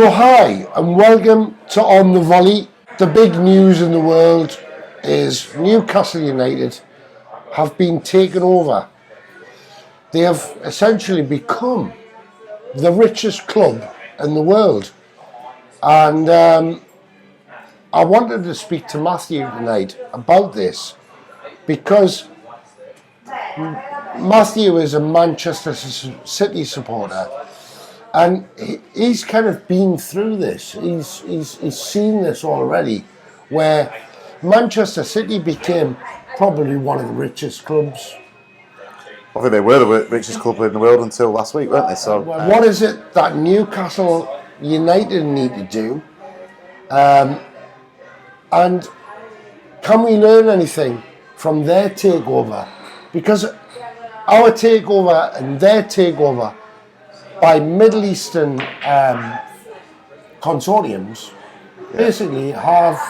So hi and welcome to On the Volley. The big news in the world is Newcastle United have been taken over. They have essentially become the richest club in the world. And I wanted to speak to Matthew tonight about this because Matthew is a Manchester City supporter. And he's kind of been through this. He's seen this already, where Manchester City became probably one of the richest clubs. I think they were the richest club in the world until last week, weren't they? So, what is it that Newcastle United need to do? And can we learn anything from their takeover? Because our takeover and their takeover by Middle Eastern consortiums basically have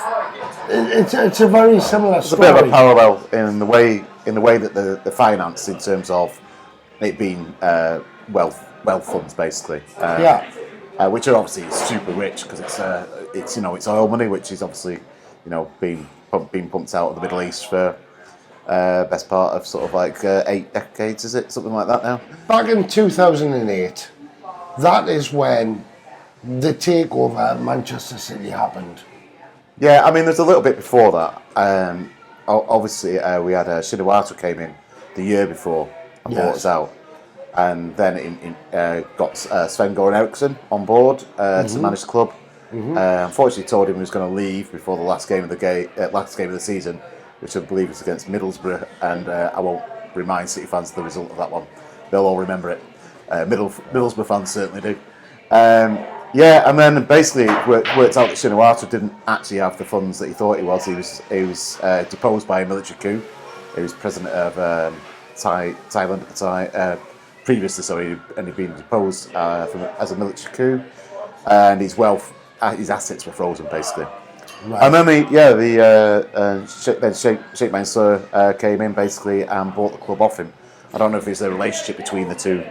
it's a very similar story. It's a bit of a parallel in the way that the finance in terms of it being wealth funds basically. Which are obviously super rich because it's oil money, which is obviously being pumped out of the Middle East for best part of sort of like 8 decades, is it something like that now? Back in 2008. That is when the takeover at Manchester City happened. Yeah, I mean, there's a little bit before that. Obviously, we had Shinawatra came in the year before and bought us out. And then it got Sven-Göran Eriksson on board to manage the club. Unfortunately, told him he was going to leave before the last game of the season, which I believe was against Middlesbrough. And I won't remind City fans of the result of that one. They'll all remember it. Middlesbrough fans certainly do. And then basically it worked out that Shinawatra didn't actually have the funds that he thought he was. He was deposed by a military coup. He was president of Thailand at the time. Previously, sorry, and he'd been deposed as a military coup, and his wealth, his assets were frozen basically. Right. And then Sheikh Mansour came in basically and bought the club off him. I don't know if it's a relationship between the two,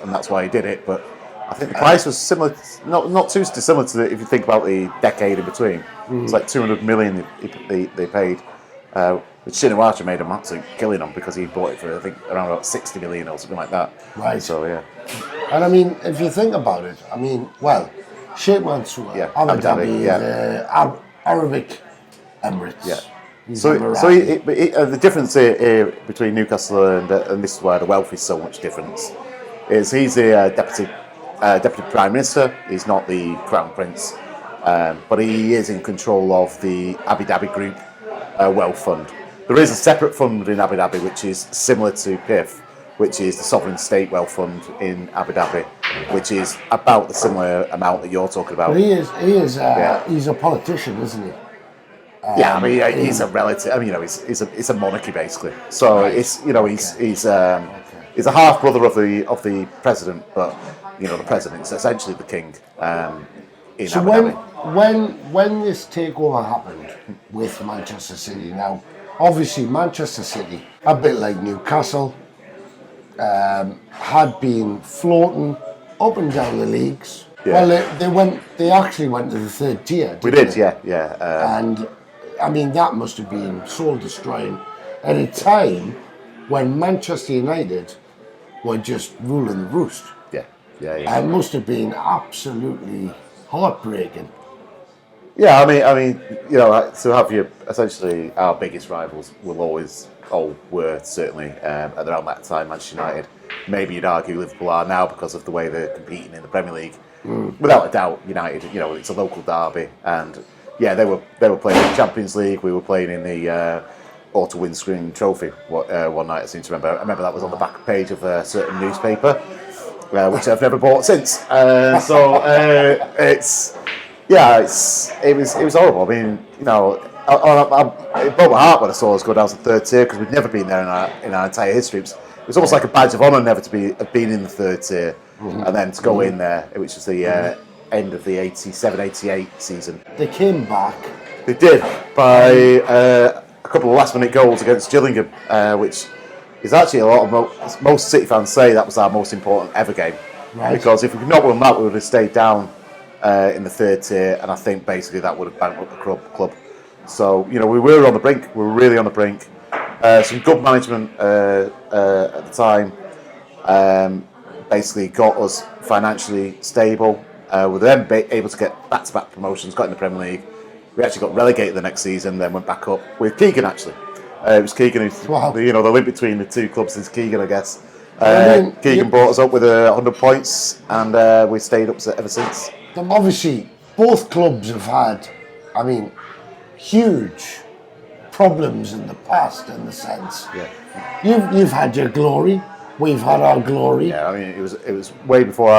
and that's why he did it. But I think the price was similar, not too dissimilar to if you think about the decade in between. It's like 200 million they paid, which Shinawatra made a absolute killing on because he bought it for I think around about 60 million or something like that. Right. So yeah. And I mean, if you think about it, Sheikh Mansour, Abu Dhabi, the Arabic Emirates. Yeah. So the difference here between Newcastle and this is where the wealth is so much difference is he's the deputy prime minister. He's not the crown prince, but he is in control of the Abu Dhabi Group wealth fund. There is a separate fund in Abu Dhabi which is similar to PIF, which is the sovereign state wealth fund in Abu Dhabi, which is about the similar amount that you're talking about. But he's a politician, isn't he? He's a relative. I mean, it's a monarchy basically. So right. He's a half brother of the president, but the president's essentially the king. So when this takeover happened with Manchester City, now obviously Manchester City, a bit like Newcastle, had been floating up and down the leagues. Yeah. Well, they actually went to the third tier. We did, yeah. And I mean, that must have been soul destroying at a time when Manchester United were just ruling the roost. Yeah. It must have been absolutely heartbreaking. Yeah, I mean, to have essentially our biggest rivals were certainly around that time Manchester United. Maybe you'd argue Liverpool are now because of the way they're competing in the Premier League. Without a doubt, United, it's a local derby, and yeah, they were playing in the Champions League. We were playing in the Auto Windscreen Trophy one night. I seem to remember. I remember that was on the back page of a certain newspaper, which I've never bought since. It was horrible. I mean, it broke my heart when I saw us go down to the third tier because we'd never been there in our entire history. It was almost like a badge of honour never to have been in the third tier, and then to go in there, which was the end of the 87-88 season. They came back. They did by a couple of last-minute goals against Gillingham, which is actually a lot of most City fans say that was our most important ever game. Right. Because if we'd not won that, we would have stayed down in the third tier, and I think basically that would have bankrupt the club. So we were on the brink. We were really on the brink. Some good management at the time basically got us financially stable. We were then able to get back-to-back promotions. Got in the Premier League. We actually got relegated the next season. Then went back up with Keegan. Actually, it was Keegan who, the link between the two clubs is Keegan, I guess. Keegan brought us up with 100 points, and we stayed up ever since. Obviously, both clubs have had, huge problems in the past, in the sense. Yeah. You've had your glory. We've had our glory. Yeah, it was way before.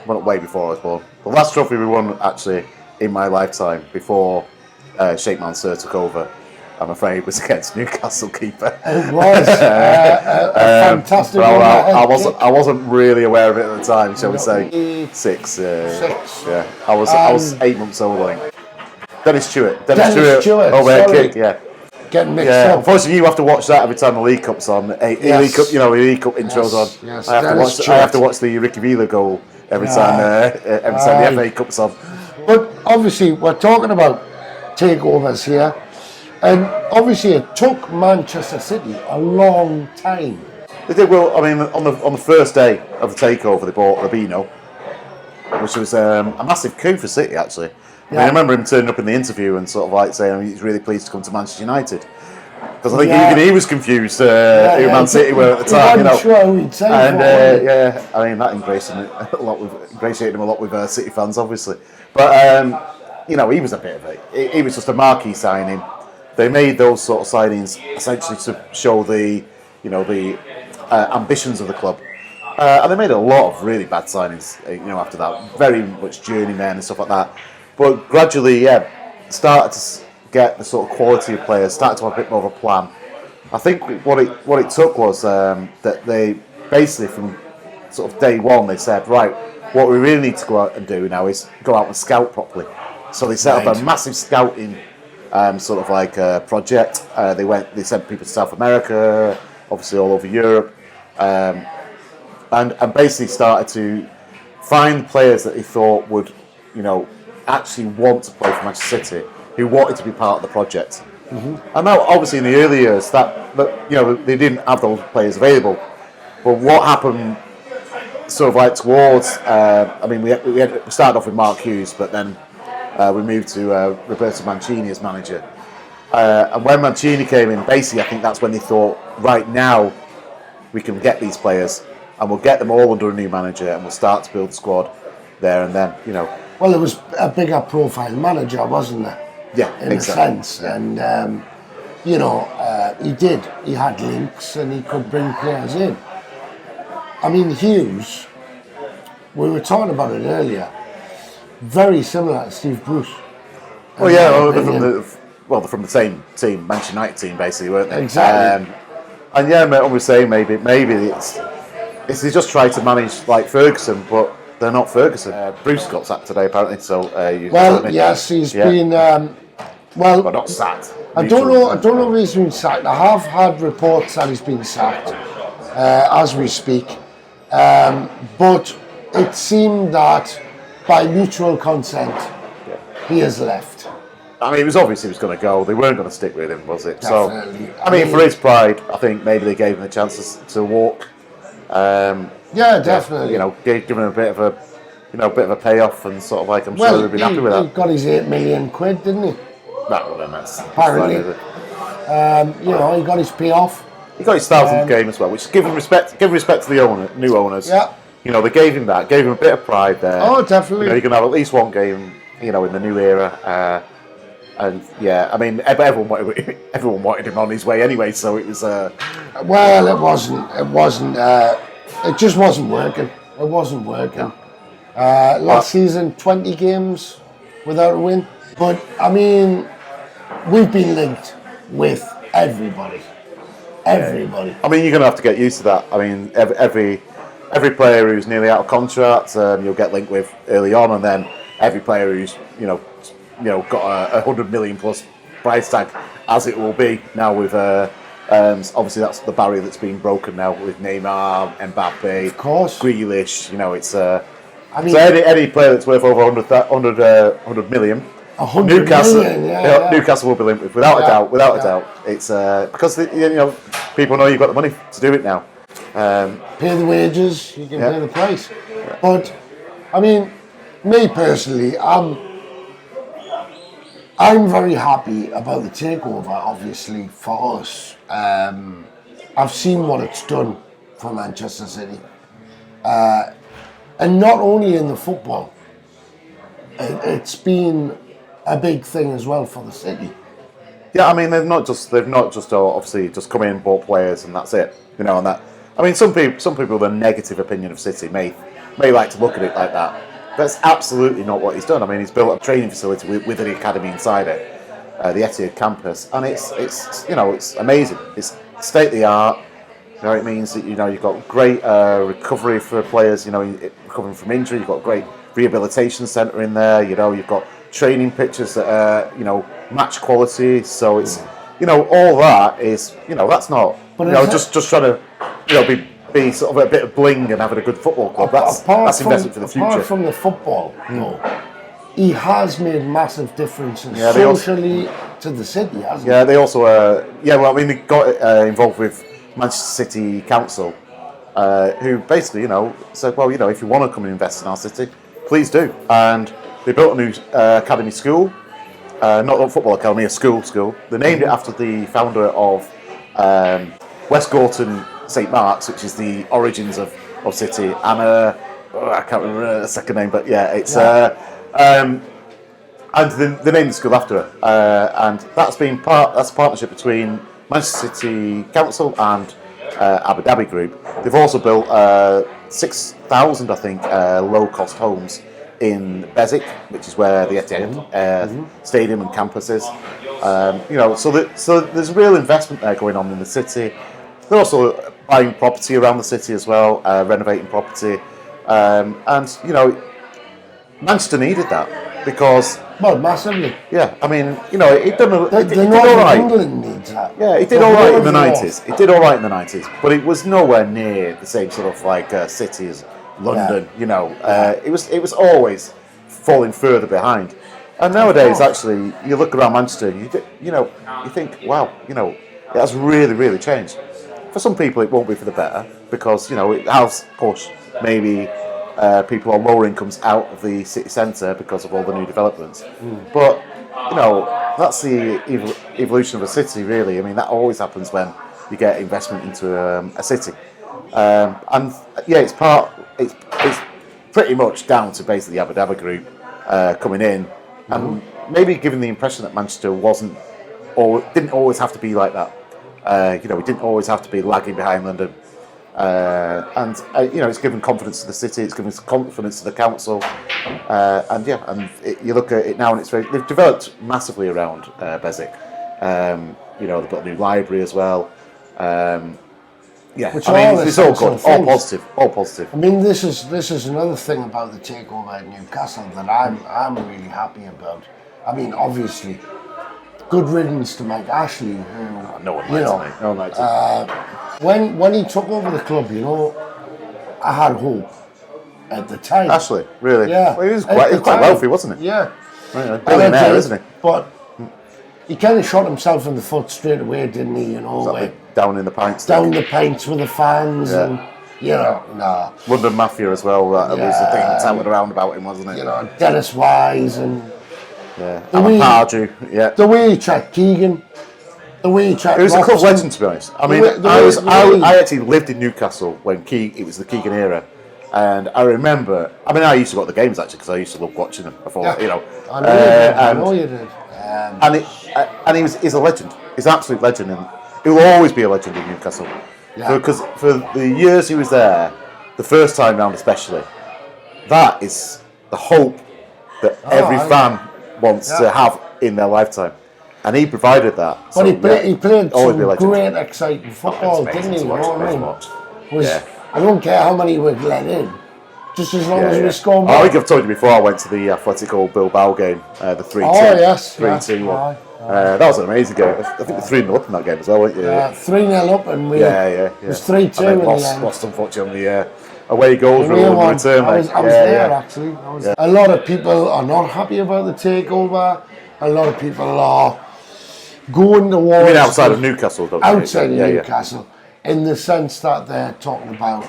Not way before I was born. The last trophy we won actually in my lifetime, before Sheikh Mansour took over, I'm afraid, was against Newcastle Keepa. It was a fantastic. I wasn't really aware of it at the time, shall we say? Six. Yeah, I was 8 months old, I think. Dennis Stewart. Overhead kick. Yeah. Getting mixed up. Unfortunately, you have to watch that every time the League Cup's on. League Cup intros on. Yes. I have to watch the Ricky Villa goal every time the FA Cup's on. But obviously, we're talking about takeovers here, and obviously, it took Manchester City a long time. They did well. On the first day of the takeover, they bought Robinho, which was a massive coup for City, actually. I remember him turning up in the interview and sort of like saying he's really pleased to come to Manchester United, because I think even he was confused who Man City were at the time. He wasn't sure who he'd say. And that ingratiated him a lot with City fans, obviously. But he was a bit of he was just a marquee signing. They made those sort of signings essentially to show the ambitions of the club. And they made a lot of really bad signings, after that. Very much journeymen and stuff like that. But gradually, started to get the sort of quality of players, started to have a bit more of a plan. I think what it took was that they basically, from sort of day one, they said, right, what we really need to go out and do now is go out and scout properly. So they set up a massive scouting project. They sent people to South America, obviously all over Europe, and basically started to find players that they thought would, actually want to play for Manchester City, who wanted to be part of the project. Mm-hmm. And now, obviously, in the early years, that they didn't have those players available. But what happened, sort of like towards, we started off with Mark Hughes, but then we moved to Roberto Mancini as manager. And when Mancini came in, basically, I think that's when they thought, right now, we can get these players, and we'll get them all under a new manager, and we'll start to build the squad there and then, Well, it was a bigger profile manager, wasn't there? Yeah, in exactly. a sense. Yeah. And, he had links and he could bring players in. Hughes, we were talking about it earlier, very similar to Steve Bruce. They're from the same team, Manchester United team, basically, weren't they? Exactly. I was saying maybe it's they just try to manage like Ferguson, but they're not Ferguson. Bruce got sacked today, apparently. So yes, he's been. But not sacked. I don't know if he's been sacked. I have had reports that he's been sacked as we speak, but it seemed that by mutual consent, he has left. It was obvious he was going to go. They weren't going to stick with him, was it? Definitely. So, for his pride, I think maybe they gave him the chance to walk. Definitely. Gave him a bit of a payoff, and sort of like I'm sure they'd been happy with that. He got his £8 million, didn't he? That would have messed. Apparently, he got his payoff. He got his 1,000th game as well, which give respect to the new owners. Yeah. They gave him that, gave him a bit of pride there. Oh, definitely. You can have at least one game, in the new era. Everyone wanted him on his way anyway, so it was. Well, it wasn't. It just wasn't working. It wasn't working. Last season, 20 games without a win. But we've been linked with everybody. Everybody. You're going to have to get used to that. Every player who's nearly out of contract, you'll get linked with early on, and then every player who's got a 100 million plus price tag, as it will be now with obviously that's the barrier that's been broken now with Neymar, Mbappe, of course, Grealish. I mean, so any player that's worth over 100 million, 100 Newcastle, million, Newcastle will be linked with, without a doubt. It's because people know you've got the money to do it now. Pay the wages, you can pay the price. But I mean, me personally, I'm very happy about the takeover. Obviously, for us, I've seen what it's done for Manchester City, and not only in the football. It's been a big thing as well for the city. Yeah, I mean they've not just obviously just come in and bought players and that's it. And that. I mean some people with a negative opinion of City may like to look at it like that. That's absolutely not what he's done. I mean he's built a training facility with an academy inside it, the Etihad campus, and it's amazing. It's state of the art. It means that you've got great recovery for players. Recovering from injury, you've got a great rehabilitation centre in there. You've got training pitches that are match quality. So it's all that is that's not just trying to be sort of a bit of bling and having a good football club. That's investment for the future. Apart from the football, though, he has made massive differences socially to the city, hasn't he? Yeah, they also they got involved with Manchester City Council, who basically said, well, if you want to come and invest in our city, please do. And they built a new academy school, not a football academy, a school. They named it after the founder of West Gorton St Mark's, which is the origins of City, and I can't remember the second name, but it's and they named the school after her, and that's a partnership between Manchester City Council and Abu Dhabi Group. They've also built 6,000, I think, low-cost homes in Bezic, which is where the Etihad Stadium and campus is. So there's real investment there going on in the city. They're also buying property around the city as well, renovating property, and Manchester needed that because massively. Yeah, I mean it did all right. England needs that. Yeah, it did all right in the 90s. It did all right in the 90s, but it was nowhere near the same sort of like city as London. It was always falling further behind. And nowadays, actually, you look around Manchester, you think, wow, it has really, really changed. For some people, it won't be for the better because it has pushed maybe people on lower incomes out of the city centre because of all the new developments. But that's the evolution of a city, really. I mean, that always happens when you get investment into a city, and it's pretty much down to basically the Abu Dhabi Group coming in and maybe giving the impression that Manchester wasn't or didn't always have to be like that. We didn't always have to be lagging behind London. It's given confidence to the city, it's given confidence to the council, you look at it now and they've developed massively around Bezic. They've got a new library as well. It's all good, all positive. I mean, this is another thing about the takeover at Newcastle that I'm really happy about. I mean, obviously, good riddance to Mike Ashley, who no one likes him. When he took over the club, I had hope at the time. Ashley, really? Yeah. Well, he was quite wealthy, wasn't he? Yeah. Billionaire, isn't he? But he kind of shot himself in the foot straight away, didn't he? Down in the pints. Down the pints with the fans and, London Mafia as well, that was the thing that touted around about him, wasn't it? Dennis Wise and... Alan Pardew, the way he tracked Keegan, the way he tracked... He was a club legend, to be honest. I mean, I actually lived in Newcastle when it was the Keegan era, and I remember... I used to go to the games, actually, because I used to love watching them. I thought, I know you did. And he's a legend. He's an absolute legend, and he will always be a legend in Newcastle. Because for the years he was there, the first time round especially, that is the hope that every fan wants to have in their lifetime, and he provided that. But he played some great, exciting football, didn't he? I don't care how many we let in, just as long as we score more. I think I've told you before. I went to the Atletico Bilbao game, the 3-2. Oh yes, 3-2. That was an amazing game. I think we're 3-0 up in that game as well, weren't you? 3-0 up, and we it was 3-2 in the end. Lost unfortunately away goals rule in return. I was there actually. A lot of people are not happy about the takeover. A lot of people are going towards. I mean, outside of Newcastle, don't outside of Newcastle, in the sense that they're talking about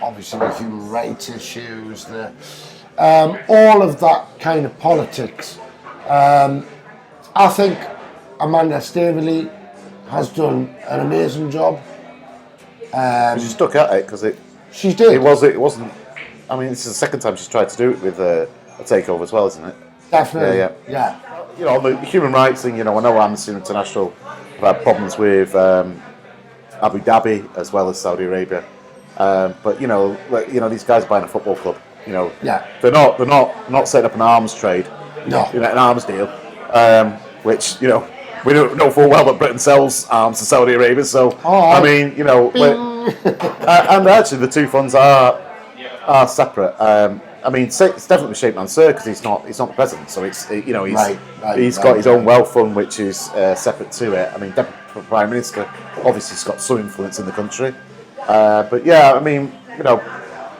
obviously the human rights issues, all of that kind of politics. I think Amanda Staveley has done an amazing job. She stuck at it because she did. It wasn't. I mean, this is the second time she's tried to do it with a takeover as well, isn't it? Definitely. Yeah. You know, on the human rights thing, you know, I know Amnesty International have had problems with Abu Dhabi as well as Saudi Arabia, but you know, these guys buying a football club. You know, they're not setting up an arms trade. No. You know, an arms deal, which you know. We don't know full well that Britain sells arms to Saudi Arabia, so I mean, you know, and actually the two funds are separate. I mean, it's definitely Sheikh Mansour because he's not the president, so it's he's got his own wealth fund which is separate to it. I mean, Deputy Prime Minister obviously has got some influence in the country, but yeah, I mean, you know,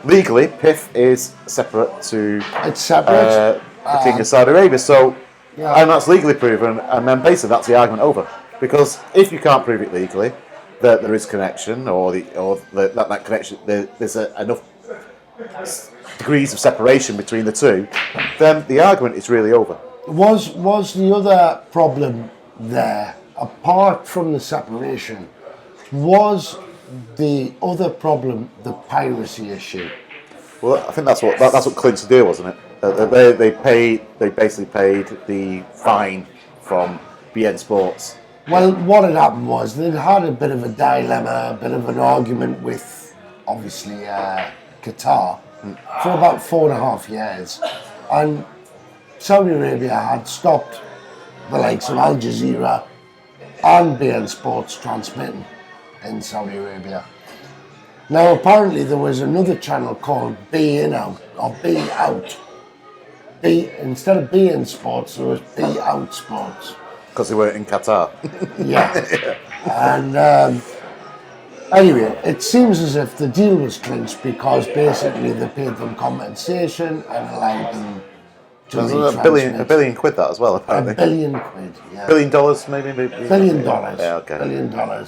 legally PIF is separate to the King of Saudi Arabia, so. Yeah. And that's legally proven, and then basically that's the argument over. Because if you can't prove it legally that there is connection, or that connection there's enough degrees of separation between the two, then the argument is really over. Was the other problem there, apart from the separation, was the other problem the piracy issue? Well, I think that's what clinched the deal, wasn't it? They basically paid the fine from BN Sports. Well, what had happened was they'd had a bit of a dilemma, a bit of an argument with, obviously, Qatar for about 4.5 years, and Saudi Arabia had stopped the likes of Al Jazeera and BN Sports transmitting in Saudi Arabia. Now, apparently, there was another channel called Be In Out or Be Out. Instead of Be In Sports, there was Be Out Sports. Because they weren't in Qatar. Yeah. And anyway, it seems as if the deal was clinched because basically they paid them compensation and allowed them to retransmit. a billion quid that as well, apparently. $1 billion, yeah. $1 billion, maybe? $1 billion. Yeah, okay. $1 billion.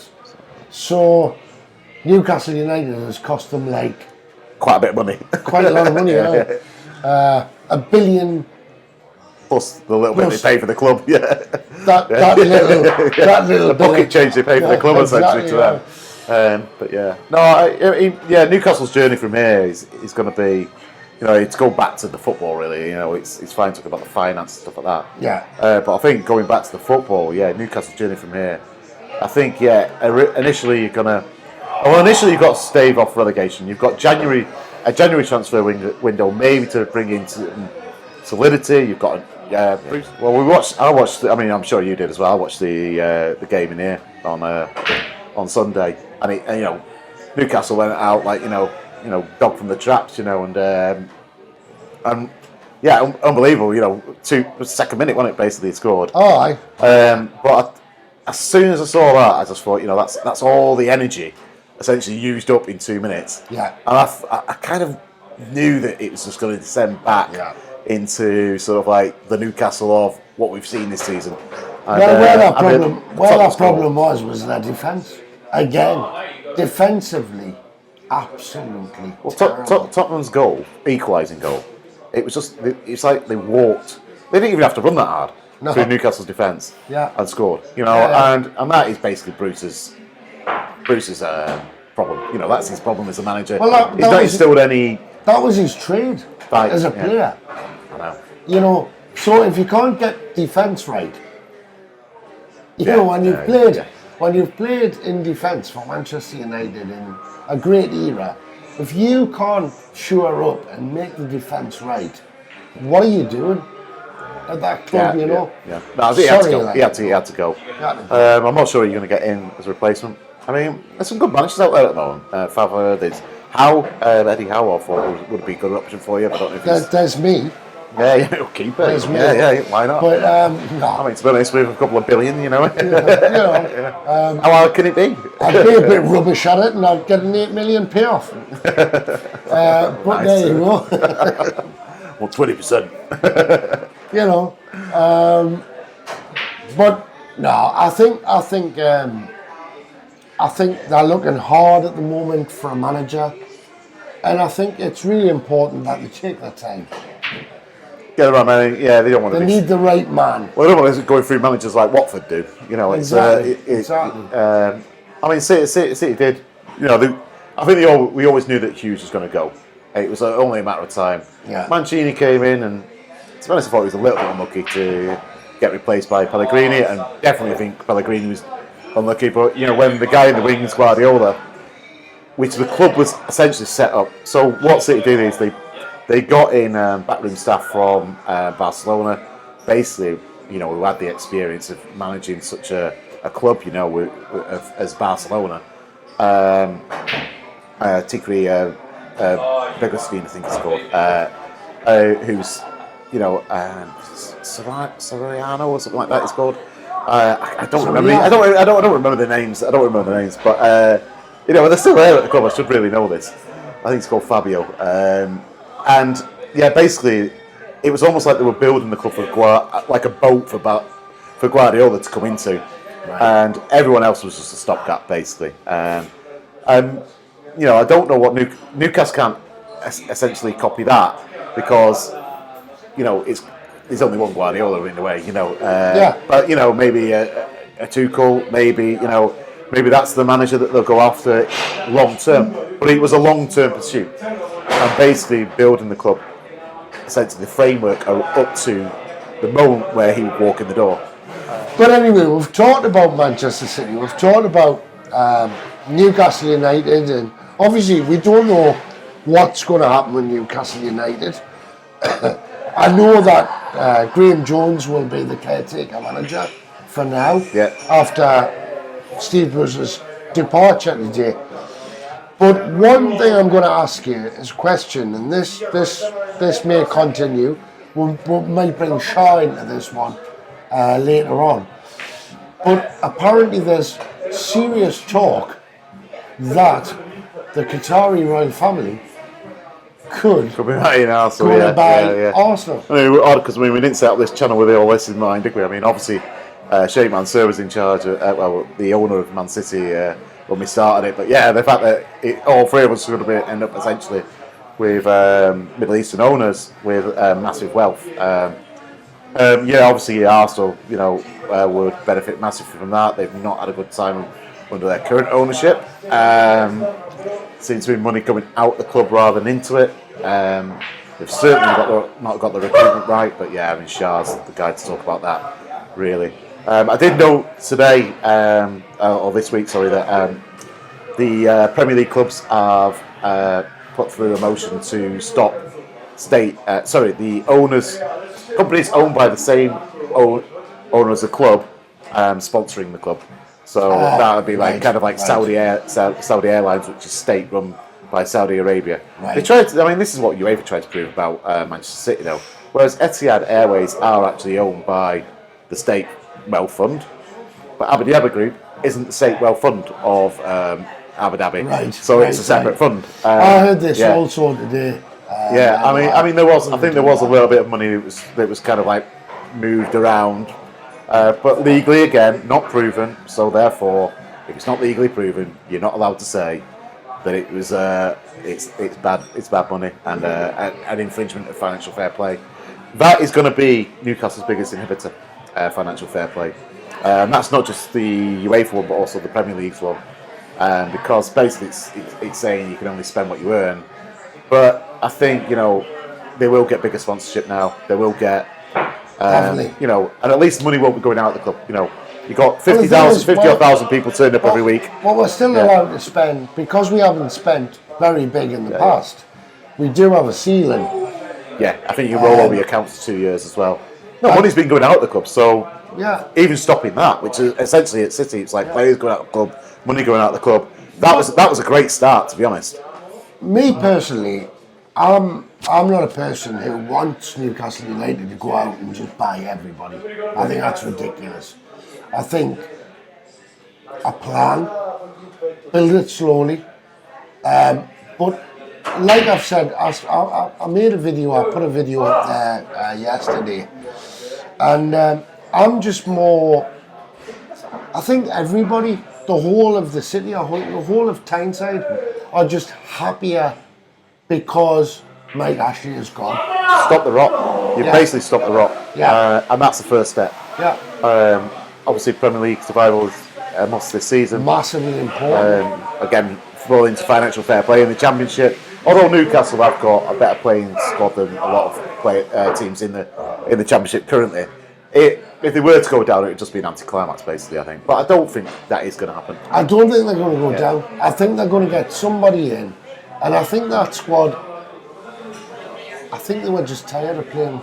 So Newcastle United has cost them like quite a bit of money. Quite a lot of money, yeah. $1 billion plus the little bit they pay for the club, yeah. That little the pocket change they pay for the club essentially to them. But yeah, no, Newcastle's journey from here is going to be, you know, it's going back to the football really. You know, it's fine talking about the finance and stuff like that. Yeah. But I think going back to the football, Newcastle's journey from here. I think initially you've got to stave off relegation. You've got a January transfer window, maybe to bring in solidity. You've got I watched. I mean, I'm sure you did as well. I watched the game in here on Sunday, and you know, Newcastle went out like you know, dog from the traps, you know, and unbelievable. You know, second minute, wasn't it? Basically, it scored. Oh, aye. But as soon as I saw that, I just thought, you know, that's all the energy essentially used up in 2 minutes. Yeah. And I kind of knew that it was just going to descend back into sort of like the Newcastle of what we've seen this season. And, where that problem was their defence. Again, defensively, absolutely. Well, Tottenham's goal, equalising goal, it's like they walked. They didn't even have to run that hard through Newcastle's defence and scored. You know, and that is basically Bruce's problem. You know, that's his problem as a manager. Well, he's not instilled any. That was his trade as a player. I know. You know, so if you can't get defence right, you know, when you've played in defence for Manchester United in a great era, if you can't shore up and make the defence right, what are you doing at that club? You know. Yeah. No, he had to go. He had to go. I'm not sure you're going to get in as a replacement. I mean, there's some good managers out there at the moment. Favre, there's Eddie Howe, I thought would be a good option for you. But I don't know if there's me. Yeah, Keepa. There's me. Yeah, why not? But no, I mean, to be honest, with a couple of billion, you know. yeah. How hard can it be? I'd be a bit rubbish at it, and I'd get an 8 million payoff. But Nice. there you go. Well, 20%. You know, but no, I think they're looking hard at the moment for a manager, and I think it's really important that they take their time. Get the right man. Yeah, they don't want to. They need the right man. Well, they don't want to go through managers like Watford do. You know, it's Exactly. I mean, City did. You know, I think we always knew that Hughes was going to go. It was only a matter of time. Yeah. Mancini came in, and to be honest, I thought he was a little bit unlucky to get replaced by Pellegrini, and definitely think Pellegrini was unlucky. But you know, when the guy in the wings, Guardiola, which the club was essentially set up. So what City did is they got in backroom staff from Barcelona, basically, you know, who had the experience of managing such a club, you know, as Barcelona. Tikri Begostine, I think it's called, who's, you know, Soriano or something like that. It's called. I don't remember. I don't remember the names. But you know, they're still there at the club. I should really know this. I think it's called Fabio. And yeah, basically, it was almost like they were building the club for like a boat for Guardiola to come into, and everyone else was just a stopgap, basically. You know, I don't know what Newcastle can't essentially copy that because, you know, there's only one Guardiola in a way, you know. But you know, maybe a Tuchel, maybe maybe that's the manager that they'll go after long term. But it was a long term pursuit, and basically building the club, essentially the framework up to the moment where he would walk in the door. But anyway, we've talked about Manchester City. We've talked about Newcastle United, and obviously we don't know what's going to happen with Newcastle United. I know that Graham Jones will be the caretaker manager for now, after Steve Bruce's departure today. But one thing I'm going to ask you is a question, and this may continue. We might bring Shah into this one later on. But apparently there's serious talk that the Qatari royal family could be right in Arsenal, go to buy Arsenal. I mean, odd because we didn't set up this channel with all this in mind, did we? I mean, obviously, Sheikh Mansour was in charge of, the owner of Man City when we started it. But yeah, the fact that all three of us are going to end up essentially with Middle Eastern owners with massive wealth. Obviously Arsenal, you know, would benefit massively from that. They've not had a good time under their current ownership. Seems to be money coming out the club rather than into it. They've certainly not got the recruitment right, but yeah, I mean, Shah's the guy to talk about that, really. I did know today, or this week, sorry, that the Premier League clubs have put through a motion to stop the companies owned by the same owner as the club sponsoring the club. So that would be like Saudi Airlines, which is state-run by Saudi Arabia. Right. They tried. This is what UEFA tried to prove about Manchester City, though. Whereas Etihad Airways are actually owned by the state wealth fund, but Abu Dhabi Group isn't the state wealth fund of Abu Dhabi. Right. So it's a separate fund. I heard this also today. I think there was a little bit of money that was kind of like moved around. But legally, again, not proven. So therefore, if it's not legally proven, you're not allowed to say that it was it's bad money and an infringement of financial fair play. That is going to be Newcastle's biggest inhibitor, financial fair play. That's not just the UEFA one, but also the Premier League's one, because basically it's saying you can only spend what you earn. But I think they will get bigger sponsorship now. They will get. And at least money won't be going out of the club. You got 50,000 people turning up every week. Well, we're still allowed to spend, because we haven't spent very big in the past. We do have a ceiling. Yeah, I think you roll over your accounts for 2 years as well. No, money's been going out of the club, so even stopping that, which is essentially at City, it's like players going out of the club, money going out of the club. That was a great start, to be honest. Me personally, I'm I'm not a person who wants Newcastle United to go out and just buy everybody. I think that's ridiculous. I think a plan, build it slowly. But like I've said, I made a video, I put a video up there yesterday. And I'm just more, I think everybody, the whole of the city, the whole of Tyneside are just happier because Mike Ashley is gone. Stop the rot. You basically stop the rot. Yeah. And that's the first step. Yeah. Obviously, Premier League survival is a must this season. Massively important. Again, fall into financial fair play in the Championship. Although Newcastle have got a better playing squad than a lot of teams in the Championship currently. If they were to go down, it would just be an anticlimax, basically, I think. But I don't think that is going to happen. I don't think they're going to go down. I think they're going to get somebody in. And I think that squad, I think they were just tired of playing.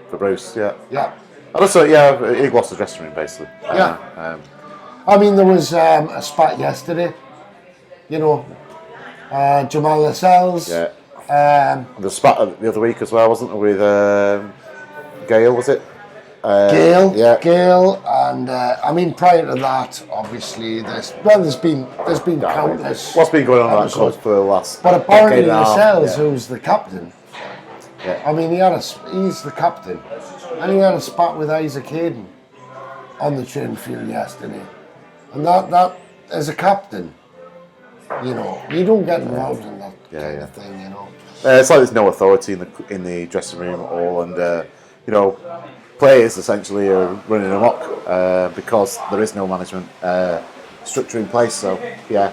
For Bruce, yeah. Yeah. And also, he lost the dressing room, basically. Yeah. I mean, there was a spat yesterday. You know, Jamal Lascelles. Yeah. The spat the other week as well, wasn't there, with Gale, was it? Gale, yeah. Gale, and I mean, prior to that, obviously, there's been countless. What's been going on in that club for the last? But apparently, Lascelles, who's the captain. Yeah. I mean, he's the captain, and he had a spat with Isaac Hayden on the training field yesterday, and that as a captain, you know, you don't get involved in that kind of thing, you know. It's like there's no authority in the dressing room at all, and you know, players essentially are running amok because there is no management structure in place. So yeah,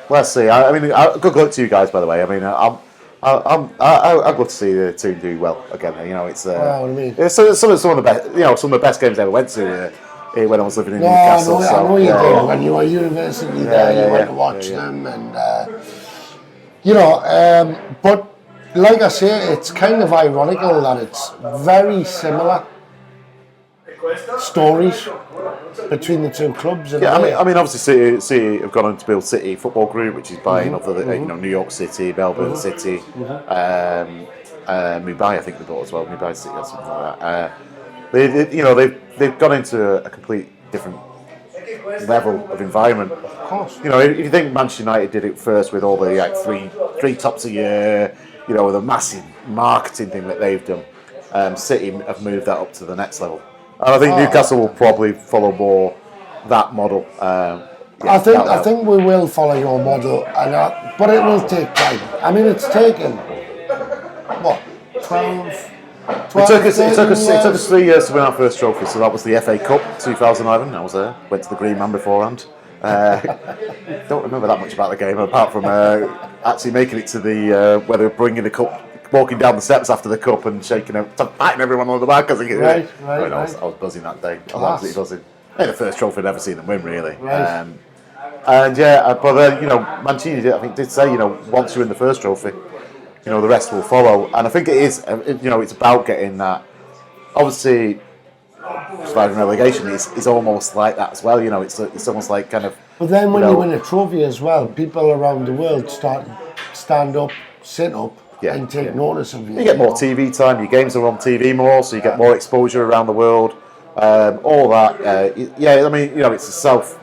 let's see. I mean, good luck to you guys, by the way. I mean, I'd love to see the team do well again. You know, it's it's some of the best. You know, some of the best games I ever went to. When I was living in Newcastle. I know you did. When you were at university there, you went to watch them, and you know. But like I say, it's kind of ironical that it's very similar stories between the two clubs. Yeah, I mean, obviously, City have gone on to build City Football Group, which is buying off the you know, New York City, Melbourne City, Mumbai. I think they bought as well, Mumbai City or something like that. They've gone into a complete different level of environment. Of course. You know, if you think Manchester United did it first with all the three tops a year, you know, with a massive marketing thing that they've done, City have moved that up to the next level. And I think Newcastle will probably follow more that model. I think we will follow your model, but it will take time. I mean, it's taken what 12. It took us 3 years to win our first trophy, so that was the FA Cup 2011. I was there, went to the Green Man beforehand. Don't remember that much about the game, apart from actually making it to the where they were bringing the cup, walking down the steps after the cup and patting everyone on the back. I was buzzing that day. I was absolutely buzzing. The first trophy I'd ever seen them win, really. Right. But then, you know, Mancini, I think, did say, you know, once you win the first trophy, you know, the rest will follow. And I think it is, you know, it's about getting that. Obviously, surviving relegation is almost like that as well. You know, it's almost like kind of. But then when you win a trophy as well, people around the world stand up, sit up, and take notice of you. You get more TV time. Your games are on TV more, so you get more exposure around the world. All that. I mean, you know, it's a self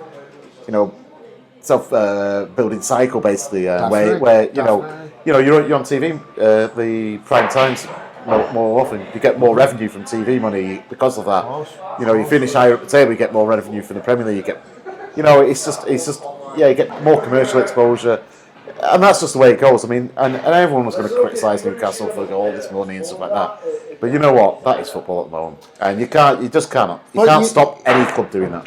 building cycle basically, where you know you're on TV, the prime times more often. You get more revenue from TV money because of that. You know, you finish higher up the table, you get more revenue from the Premier League. You get, you know, it's just you get more commercial exposure, and that's just the way it goes. I mean, and everyone was going to criticise Newcastle for all this money and stuff like that. But you know what? That is football at the moment, and you can't stop any club doing that.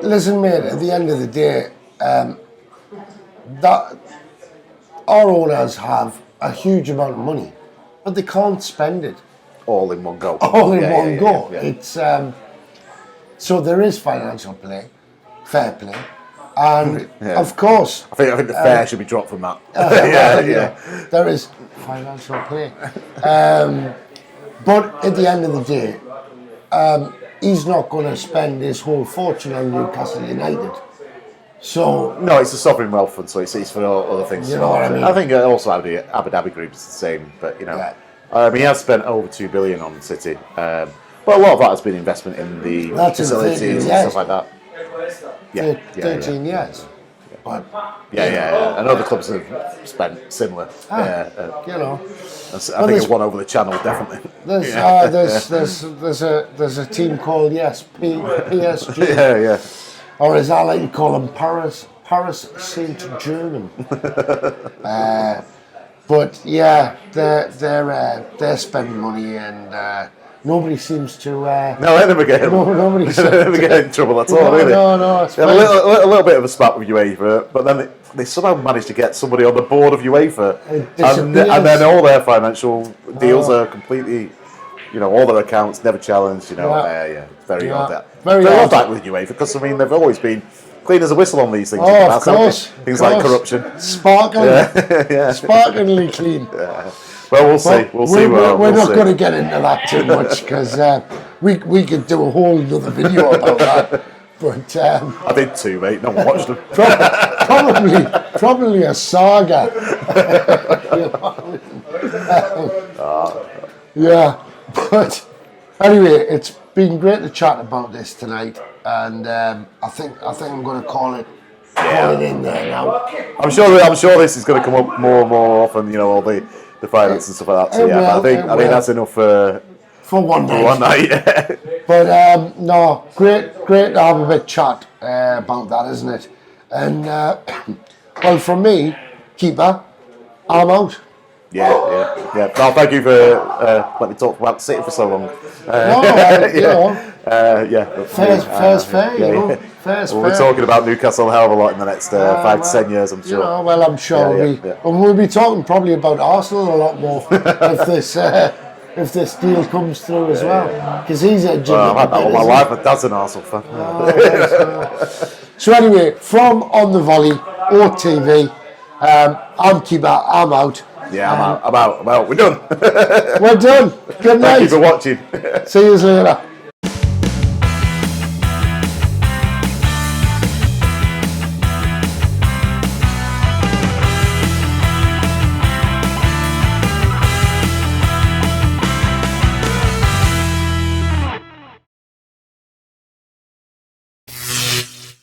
Listen, mate. At the end of the day, that our owners have a huge amount of money, but they can't spend it all in one go. Yeah. It's so there is financial fair play, and of course, I think the fair should be dropped from that. There is financial play, but at the end of the day, he's not going to spend his whole fortune on Newcastle United. So No, it's a sovereign wealth fund, so it's for other things. You know what I mean? I think also Abu Dhabi Group is the same, but Yeah. he has spent over 2 billion on City, but a lot of that has been investment in the That's in facilities 13 and years. stuff like that. Yeah, 13 years. But yeah. And other clubs have spent similar. you know, I think it's one over the channel, definitely. there's a team called PSG. Yeah. Or as I like to call them, Paris Saint-Germain. But yeah, they're spending money, and nobody seems to. No, they never get in trouble at all, really. No, it's They had a little bit of a spat with UEFA, but then they somehow managed to get somebody on the board of UEFA, and then all their financial deals are completely, all their accounts never challenged. It's very odd. Very odd odd. that with UEFA, because they've always been clean as a whistle on these things. Oh, of course. Things like corruption, sparklingly clean. Yeah. Well, we'll see. We're not going to get into that too much, because we could do a whole other video about that. But I did too, mate. No one watched them. Probably a saga. Yeah, but anyway, it's been great to chat about this tonight, and I think I'm going to call it in there now. I'm sure this is going to come up more and more often. All the finance and stuff like that. So I think that's enough for one night. One night. But no, great to have a bit chat about that, isn't it? And well, from me, Keepa, I'm out. Yeah. No, thank you for letting me talk about City for so long. Fair's fair. We'll be talking about Newcastle a hell of a lot in the next 5 to 10 years, I'm sure. I'm sure and we'll be talking probably about Arsenal a lot more if this deal comes through as well, because he's a. I've had that all my life. My dad's an Arsenal fan. So anyway, from On the Volley or TV, I'm Keepa. I'm out. Yeah, I'm out. We're done. We're done. Good night. Thank you for watching. See you later.